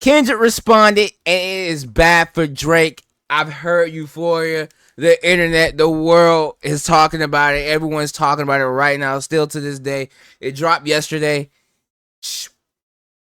Kendrick responded, and it is bad for Drake. I've heard Euphoria. The internet, the world is talking about it. Everyone's talking about it right now, still to this day. It dropped yesterday.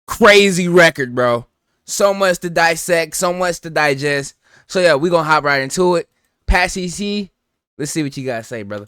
Crazy record, bro. So much to dissect, so much to digest. So yeah, we gonna hop right into it. Pat CC, let's see what you guys say, brother.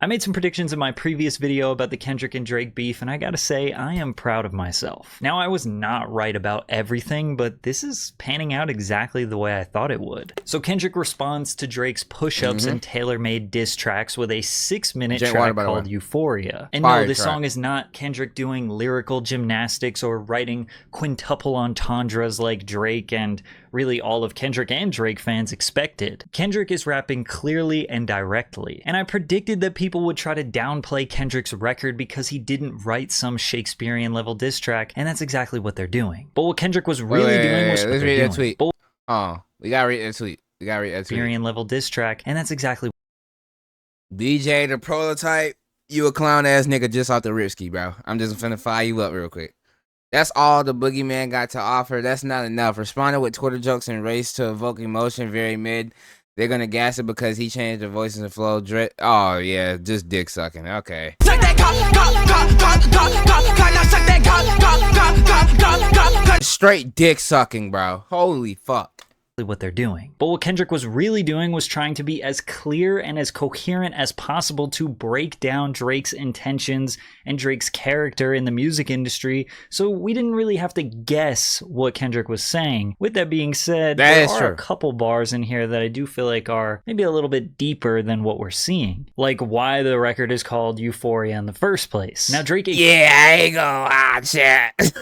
I made some predictions in my previous video about the Kendrick and Drake beef, and I gotta say, I am proud of myself. Now, I was not right about everything, but this is panning out exactly the way I thought it would. So Kendrick responds to Drake's push-ups and tailor-made diss tracks with a 6-minute track called Euphoria. And no, this song is not Kendrick doing lyrical gymnastics or writing quintuple entendres like Drake and really all of Kendrick and Drake fans expected. Kendrick is rapping clearly and directly, and I predicted that people would try to downplay Kendrick's record because he didn't write some Shakespearean level diss track, and that's exactly what they're doing. But what Kendrick was really doing was let's read that tweet. Oh, we gotta read that tweet. Shakespearean level diss track, and that's exactly DJ the prototype. You a clown ass nigga just off the ripski, bro. I'm just finna fire you up real quick. That's all the boogeyman got to offer. That's not enough. Responded with Twitter jokes and race to evoke emotion. Very mid. They're gonna gas it because he changed the voices and flow. Oh yeah, just dick sucking. Okay. Straight dick sucking, bro. Holy fuck. What they're doing. But what Kendrick was really doing was trying to be as clear and as coherent as possible to break down Drake's intentions and Drake's character in the music industry, so we didn't really have to guess what Kendrick was saying. With that being said, there are a couple bars in here that I do feel like are maybe a little bit deeper than what we're seeing, like why the record is called Euphoria in the first place. Now Drake, yeah, I ain't gonna watch it.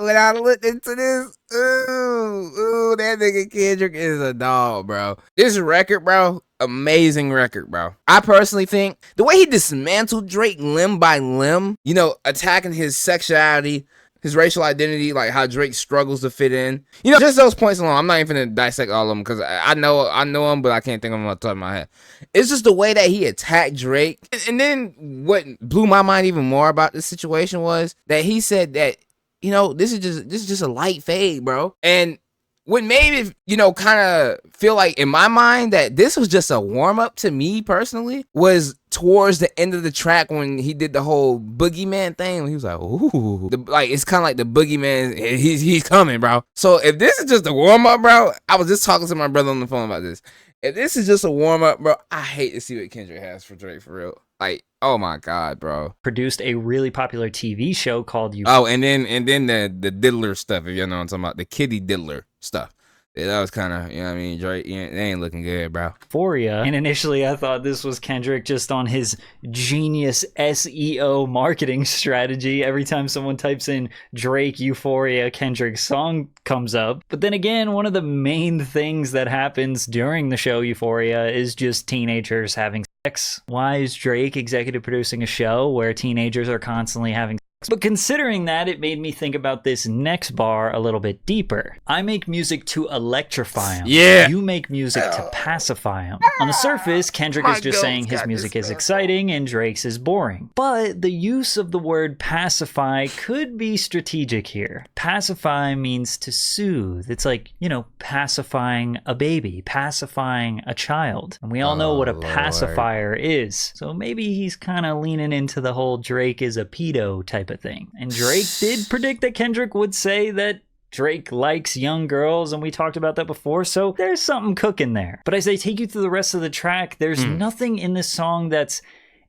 Without looking into this, ooh, that nigga Kendrick is a dog, bro. This record, bro, amazing record, bro. I personally think the way he dismantled Drake limb by limb, you know, attacking his sexuality, his racial identity, like how Drake struggles to fit in, you know, just those points alone. I'm not even gonna dissect all of them because I know them, but I can't think of them off the top of my head. It's just the way that he attacked Drake. And then what blew my mind even more about this situation was that he said that, you know, this is just a light fade, bro. And what made me, you know, kind of feel like in my mind that this was just a warm up to me personally was towards the end of the track when he did the whole boogeyman thing. He was like, ooh, like it's kind of like the boogeyman. He's coming, bro. So if this is just a warm up, bro, I was just talking to my brother on the phone about this. If this is just a warm up, bro, I hate to see what Kendrick has for Drake for real. Like, oh my god, bro. Produced a really popular TV show called Oh, and then the diddler stuff, if you know what I'm talking about, the kitty diddler stuff. Yeah, that was kind of, you know what I mean, Drake, they ain't looking good, bro. Euphoria. And initially I thought this was Kendrick just on his genius SEO marketing strategy. Every time someone types in Drake Euphoria, Kendrick's song comes up. But then again, one of the main things that happens during the show Euphoria is just teenagers having sex. Why is Drake executive producing a show where teenagers are constantly having sex? But considering that, it made me think about this next bar a little bit deeper. I make music to electrify them. Yeah. You make music to pacify them. On the surface, Kendrick is just saying his music is exciting and Drake's is boring. But the use of the word pacify could be strategic here. Pacify means to soothe. It's like, you know, pacifying a baby, pacifying a child. And we all know what a pacifier is. So maybe he's kind of leaning into the whole Drake is a pedo type of thing. And Drake did predict that Kendrick would say that Drake likes young girls, and we talked about that before, so there's something cooking there. But as I take you through the rest of the track, there's nothing in this song that's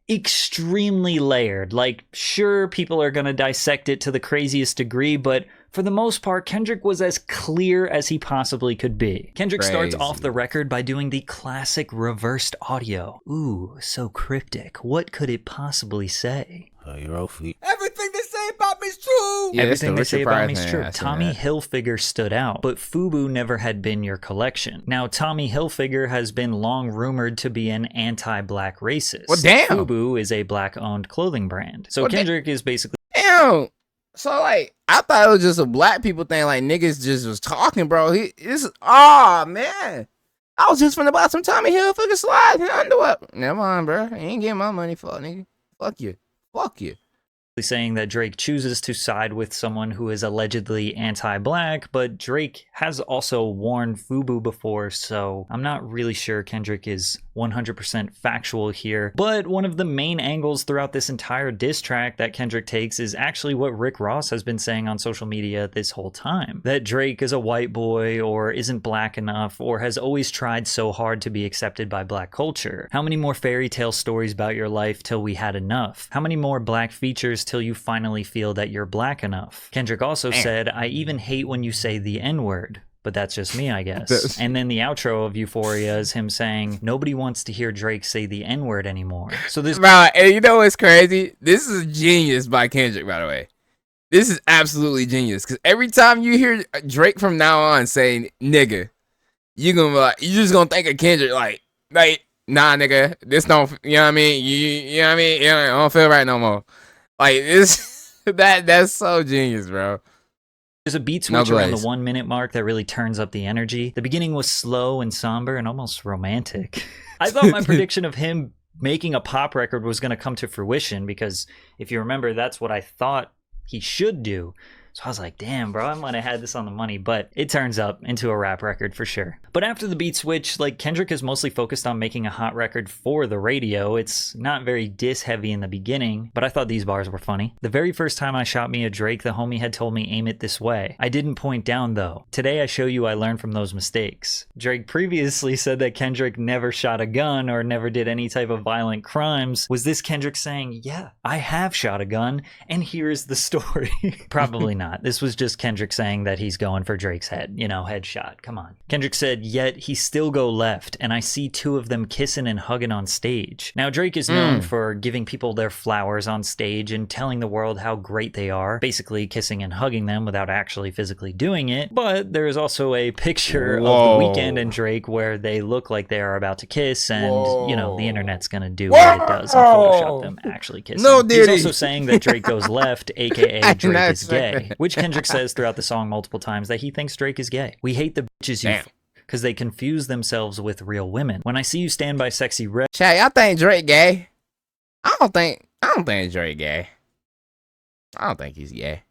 extremely layered. Like, sure, people are gonna dissect it to the craziest degree, but for the most part, Kendrick was as clear as he possibly could be. Kendrick starts off the record by doing the classic reversed audio. Ooh, so cryptic. What could it possibly say? Everything they say about me is true. Yeah, everything they say about me is true. Tommy Hilfiger stood out, but FUBU never had been your collection. Now, Tommy Hilfiger has been long rumored to be an anti-black racist. Well, damn. FUBU is a black-owned clothing brand. So Kendrick is basically... Damn. So, like, I thought it was just a black people thing. Like, niggas just was talking, bro. Oh, man. I was just finna buy some Tommy Hilfiger slides and underwear. Never mind, bro. You ain't getting my money for it, nigga. Fuck you. Fuck you. saying that Drake chooses to side with someone who is allegedly anti-black, but Drake has also worn FUBU before, so I'm not really sure Kendrick is 100% factual here. But one of the main angles throughout this entire diss track that Kendrick takes is actually what Rick Ross has been saying on social media this whole time. That Drake is a white boy, or isn't black enough, or has always tried so hard to be accepted by black culture. How many more fairy tale stories about your life till we had enough? How many more black features till you finally feel that you're black enough? Kendrick also said, I even hate when you say the N-word. But that's just me, I guess. And then the outro of Euphoria is him saying, nobody wants to hear Drake say the N-word anymore. So this... Bro, and you know what's crazy? This is genius by Kendrick, by the way. This is absolutely genius. Because every time you hear Drake from now on saying nigga, you're gonna be like, you're just gonna think of Kendrick like, nah, nigga, this don't, you know what I mean? You know what I mean? I don't feel right no more. Like, this, that's so genius, bro. There's a beat switch around the 1 minute mark that really turns up the energy. The beginning was slow and somber and almost romantic. I thought my prediction of him making a pop record was going to come to fruition, because if you remember, that's what I thought he should do. So I was like, damn, bro, I might have had this on the money, but it turns up into a rap record for sure. But after the beat switch, like, Kendrick is mostly focused on making a hot record for the radio. It's not very diss heavy in the beginning, but I thought these bars were funny. The very first time I shot me a Drake, the homie had told me aim it this way. I didn't point down though. Today I show you I learned from those mistakes. Drake previously said that Kendrick never shot a gun or never did any type of violent crimes. Was this Kendrick saying, yeah, I have shot a gun and here's the story? Probably not. This was just Kendrick saying that he's going for Drake's head, you know, headshot. Come on. Kendrick said, yet he still go left, and I see two of them kissing and hugging on stage. Now, Drake is known for giving people their flowers on stage and telling the world how great they are, basically kissing and hugging them without actually physically doing it. But there is also a picture of The Weeknd and Drake where they look like they are about to kiss, and, you know, the internet's gonna do what it does and Photoshop them actually kissing. No, he's also saying that Drake goes left, aka Drake is gay, which Kendrick says throughout the song multiple times that he thinks Drake is gay. We hate the bitches you because they confuse themselves with real women. When I see you stand by sexy red. Chat, y'all think Drake gay? I don't think Drake gay. I don't think he's gay.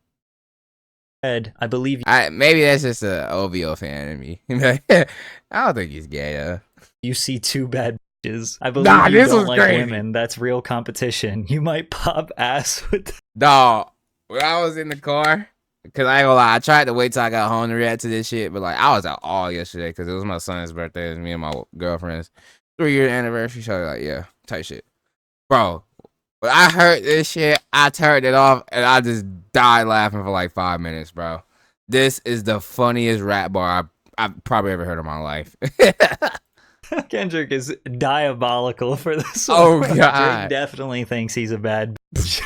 I believe maybe that's just an OVO fan in me. I don't think he's gay though. You see two bad bitches. I believe you don't like women. That's real competition. You might pop ass with dog. When I was in the car, because I ain't gonna lie, I tried to wait till I got home to react to this shit, but like I was out all yesterday because it was my son's birthday. It was me and my girlfriend's 3-year anniversary. So like, yeah, tight shit. Bro, when I heard this shit, I turned it off and I just died laughing for like 5 minutes, bro. This is the funniest rap bar I've probably ever heard in my life. Kendrick is diabolical for this one. Oh, God. Drake definitely thinks he's a bad bitch.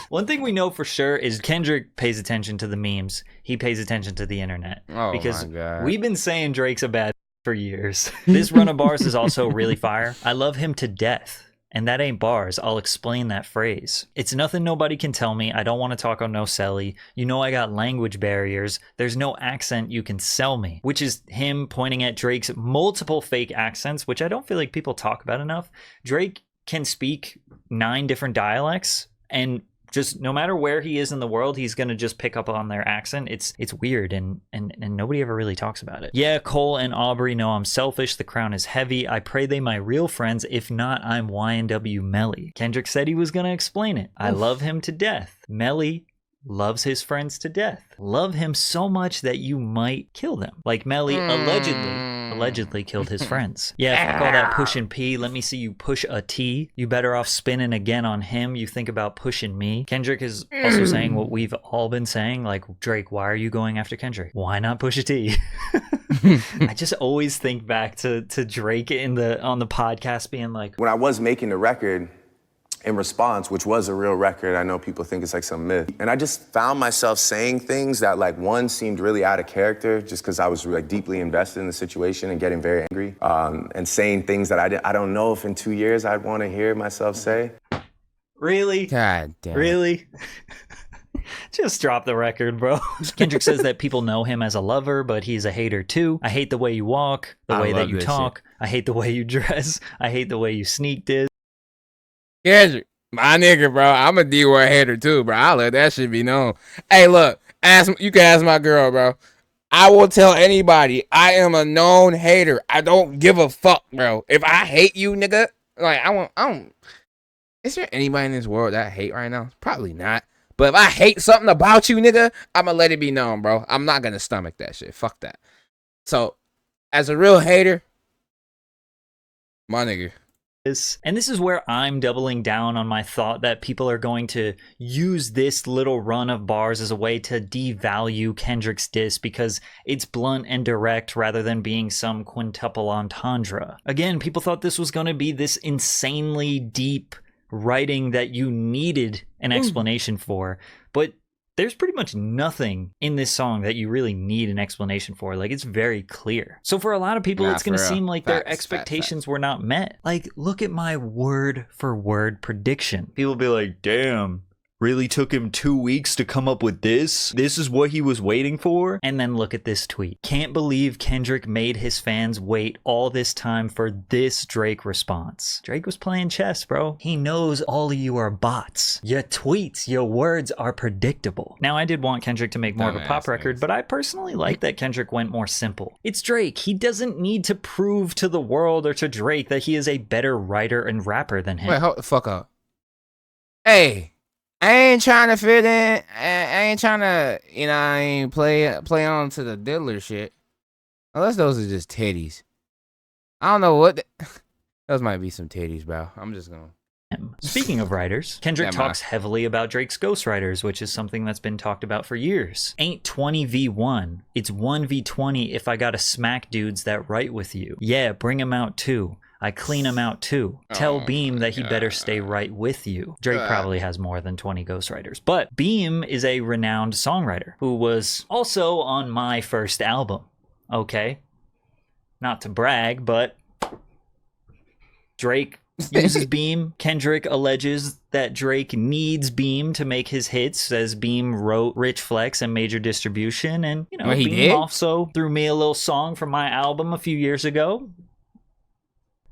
One thing we know for sure is Kendrick pays attention to the memes. He pays attention to the internet. Oh, because my God. We've been saying Drake's a bad bitch for years. This run of bars is also really fire. I love him to death. And that ain't bars. I'll explain that phrase. It's nothing nobody can tell me. I don't want to talk on no celly. You know I got language barriers. There's no accent you can sell me. Which is him pointing at Drake's multiple fake accents, which I don't feel like people talk about enough. Drake can speak 9 different dialects, and just no matter where he is in the world, he's gonna just pick up on their accent. It's weird, and nobody ever really talks about it. Yeah, Cole and Aubrey know I'm selfish. The crown is heavy. I pray they my real friends. If not, I'm YNW Melly. Kendrick said he was gonna explain it. I love him to death. Melly loves his friends to death. Love him so much that you might kill them. Like Melly allegedly killed his friends. Yeah, fuck all that pushing P. Let me see you push a T. You better off spinning again on him. You think about pushing me. Kendrick is also saying what we've all been saying. Like, Drake, why are you going after Kendrick? Why not push a T? I just always think back to Drake on the podcast being like, when I was making the record, in response, which was a real record, I know people think it's like some myth. And I just found myself saying things that, like, one seemed really out of character just because I was like deeply invested in the situation and getting very angry, and saying things that I don't know if in 2 years I'd want to hear myself say. Really? God damn. Really? Just drop the record, bro. Kendrick says that people know him as a lover, but he's a hater too. I hate the way you walk, the way that you talk. I hate the way you dress. I hate the way you sneak this. Kendrick, My nigga, bro. I'm a D-word hater too, bro. I'll let that shit be known. Hey, look. You can ask my girl, bro. I will tell anybody I am a known hater. I don't give a fuck, bro. If I hate you, nigga, like I don't. Is there anybody in this world that I hate right now? Probably not. But if I hate something about you, nigga, I'm gonna let it be known, bro. I'm not gonna stomach that shit. Fuck that. So, as a real hater, my nigga. And this is where I'm doubling down on my thought that people are going to use this little run of bars as a way to devalue Kendrick's diss because it's blunt and direct rather than being some quintuple entendre. Again, people thought this was going to be this insanely deep writing that you needed an explanation for, but there's pretty much nothing in this song that you really need an explanation for. Like, it's very clear. So for a lot of people, it's going to seem like their expectations were not met. Like, look at my word for word prediction. People be like, damn, really took him 2 weeks to come up with this? This is what he was waiting for? And then look at this tweet. Can't believe Kendrick made his fans wait all this time for this Drake response. Drake was playing chess, bro. He knows all of you are bots. Your tweets, your words are predictable. Now, I did want Kendrick to make more of a pop record, but I personally like that Kendrick went more simple. It's Drake. He doesn't need to prove to the world or to Drake that he is a better writer and rapper than him. Wait, hold the fuck up. Hey. I ain't trying to fit in. I ain't trying to, I ain't play on to the diddler shit. Unless those are just titties. I don't know what. Those might be some titties, bro. I'm just gonna. Speaking of writers, Kendrick talks heavily about Drake's Ghostwriters, which is something that's been talked about for years. Ain't 20v1. It's 1v20 if I gotta smack dudes that write with you. Yeah, bring them out too. I clean him out too. Tell Beam that he better stay right with you. Drake probably has more than 20 ghostwriters. But Beam is a renowned songwriter who was also on my first album. Okay? Not to brag, but Drake uses Beam. Kendrick alleges that Drake needs Beam to make his hits, as Beam wrote Rich Flex and Major Distribution. And, Beam also threw me a little song from my album a few years ago.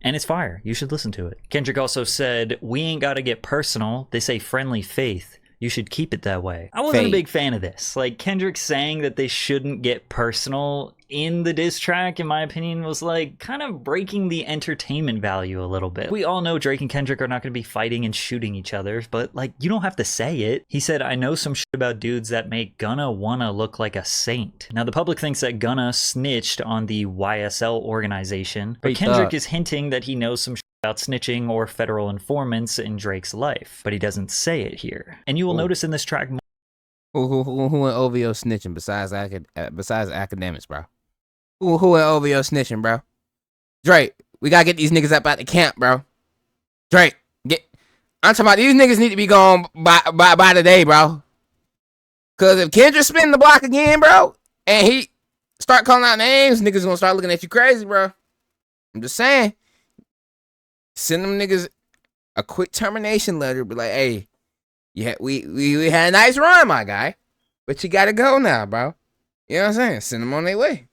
And it's fire. You should listen to it. Kendrick also said, we ain't got to get personal. They say friendly faith. You should keep it that way. I wasn't a big fan of this. Like, Kendrick saying that they shouldn't get personal in the diss track, in my opinion, was like kind of breaking the entertainment value a little bit. We all know Drake and Kendrick are not going to be fighting and shooting each other, but like, you don't have to say it. He said, I know some shit about dudes that make Gunna wanna look like a saint. Now, the public thinks that Gunna snitched on the YSL organization, but Kendrick is hinting that he knows some shit about snitching or federal informants in Drake's life, but he doesn't say it here. And you will notice in this track, who in OVO snitching besides academics, bro? Who in OVO snitching, bro? Drake, we gotta get these niggas up out the camp, bro. Drake, I'm talking about these niggas need to be gone by today, bro. Cause if Kendrick spin the block again, bro, and he start calling out names, niggas gonna start looking at you crazy, bro. I'm just saying. Send them niggas a quick termination letter. Be like, hey, yeah, we had a nice run, my guy, but you gotta go now, bro. You know what I'm saying? Send them on their way.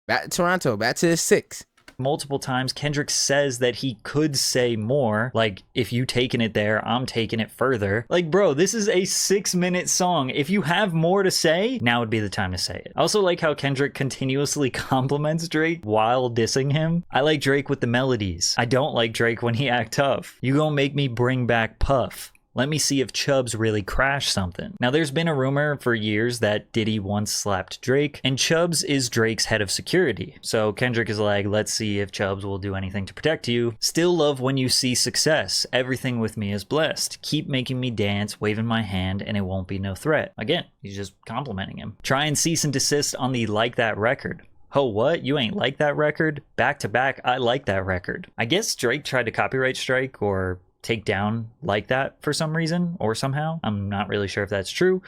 Back to Toronto, back to the 6. Multiple times, Kendrick says that he could say more. Like, if you taking it there, I'm taking it further. Like, bro, this is a 6-minute song. If you have more to say, now would be the time to say it. I also like how Kendrick continuously compliments Drake while dissing him. I like Drake with the melodies. I don't like Drake when he act tough. You gonna make me bring back Puff. Let me see if Chubbs really crashed something. Now, there's been a rumor for years that Diddy once slapped Drake, and Chubbs is Drake's head of security. So Kendrick is like, let's see if Chubbs will do anything to protect you. Still love when you see success. Everything with me is blessed. Keep making me dance, waving my hand, and it won't be no threat. Again, he's just complimenting him. Try and cease and desist on the Like That record. Oh, what? You ain't like that record? Back to back, I like that record. I guess Drake tried to copyright strike or take down Like That for some reason or somehow. I'm not really sure if that's true,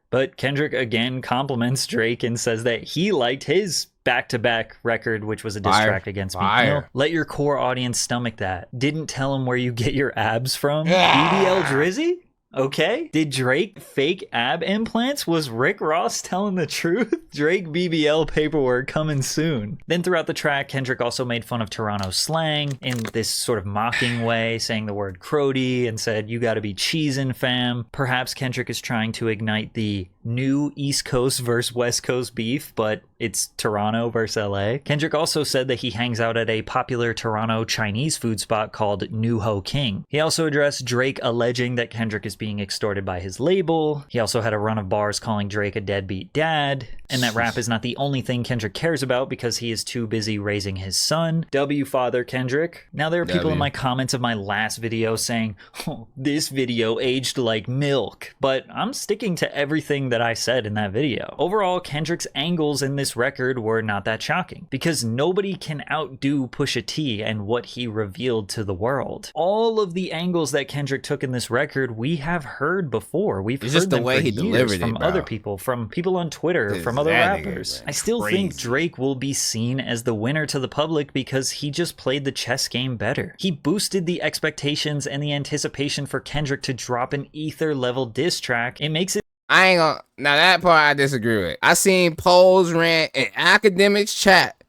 but Kendrick again compliments Drake and says that he liked his back-to-back record, which was a diss track against Meek Mill. Let your core audience stomach that. Didn't tell him where you get your abs from. BBL Drizzy? Okay. Did Drake fake ab implants? Was Rick Ross telling the truth? Drake BBL paperwork coming soon. Then throughout the track, Kendrick also made fun of Toronto slang in this sort of mocking way, saying the word crody and said, "You gotta be cheesin', fam." Perhaps Kendrick is trying to ignite the new East Coast versus West Coast beef, but it's Toronto versus LA. Kendrick also said that he hangs out at a popular Toronto Chinese food spot called New Ho King. He also addressed Drake alleging that Kendrick is being extorted by his label. He also had a run of bars calling Drake a deadbeat dad, and that rap is not the only thing Kendrick cares about because he is too busy raising his son. W Father Kendrick. Now there are people in my comments of my last video saying, "Oh, this video aged like milk," but I'm sticking to everything that I said in that video. Overall, Kendrick's angles in this record were not that shocking because nobody can outdo Pusha T and what he revealed to the world. All of the angles that Kendrick took in this record we have heard before. We've heard them for years from other people, from people on Twitter, from other rappers. I still think Drake will be seen as the winner to the public because he just played the chess game better. He boosted the expectations and the anticipation for Kendrick to drop an ether level diss track. It makes it I ain't gonna, now that part I disagree with. I seen polls ran in academics chat.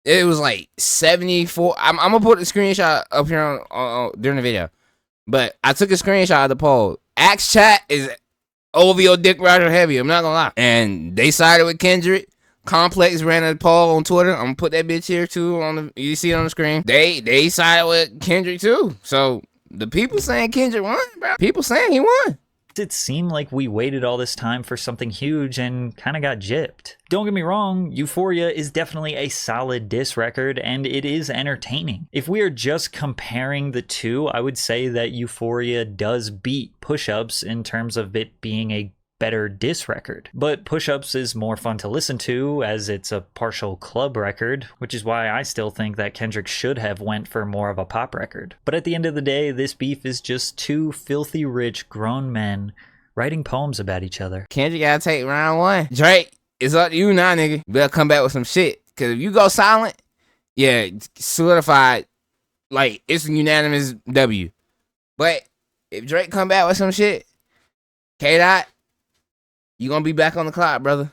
It was like 74. I'm gonna put the screenshot up here on during the video. But I took a screenshot of the poll. Axe chat is OVO Dick Rider heavy, I'm not gonna lie. And they sided with Kendrick. Complex ran a poll on Twitter. I'm gonna put that bitch here too on the, you see it on the screen. They sided with Kendrick too. So the people saying Kendrick won, bro. People saying he won. It seemed like we waited all this time for something huge and kind of got gypped. Don't get me wrong, Euphoria is definitely a solid diss record and it is entertaining. If we are just comparing the two, I would say that Euphoria does beat Push-Ups in terms of it being a better diss record. But Push-Ups is more fun to listen to as it's a partial club record, which is why I still think that Kendrick should have went for more of a pop record. But at the end of the day, this beef is just two filthy rich grown men writing poems about each other. Kendrick gotta take round one. Drake, it's up to you now, nigga. You better come back with some shit. Cause if you go silent, yeah, solidified, like it's a unanimous W. But if Drake come back with some shit, K-Dot, you gonna be back on the clock, brother.